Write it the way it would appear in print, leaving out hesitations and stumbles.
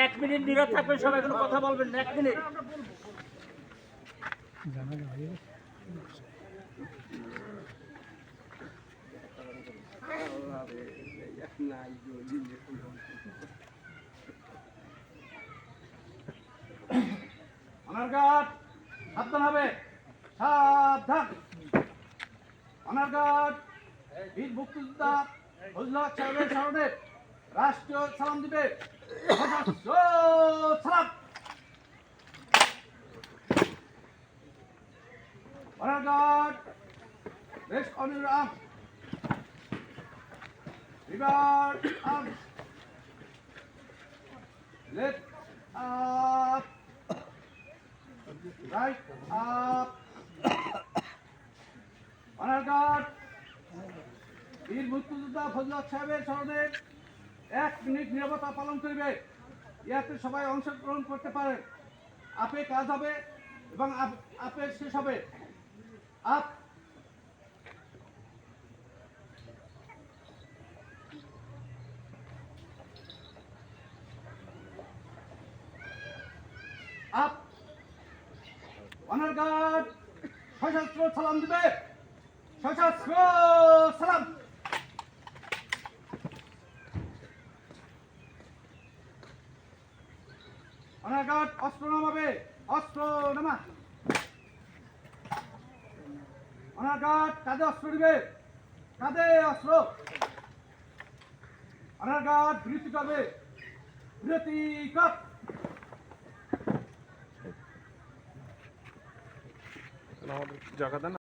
এক মিনিট নীরব থাকবেন, সবাই কোনো কথা বলবেন না, 1 মিনিট। অনারঘাট সাবধান হবে, সাবধান। অনারঘাট বীর মুক্তিযোদ্ধা ফজলুল হক সাহেবের স্মরণে রাষ্ট্রীয় সালাম দিবে। সশস্ত্র সালাম। অনারঘাট বেশ অনিল আম রিভার আম লেফট আপ রাইট আপ। অনারঘাট বীর মুক্তিযোদ্ধা ফজলুল হক সাহেবের স্মরণে 1 মিনিট নীরবতা পালন করবে। ইয়াতে সবাই অংশগ্রহণ করতে পারেন। আপে কাজ হবে এবং আপে শেষ হবে। Up up. অনারঘাট সশস্ত্র সালাম দিবে। সশস্ত্র সালাম। অনারঘাট অস্ত্র নামাবে। অস্ত্র নামা। অনারঘাট কাঁধে অস্ত্র দিবে। কাঁধে অস্ত্র। অনারঘাট বিরতি করবে। বিরতি কর। আমাদের জায়গা দেন।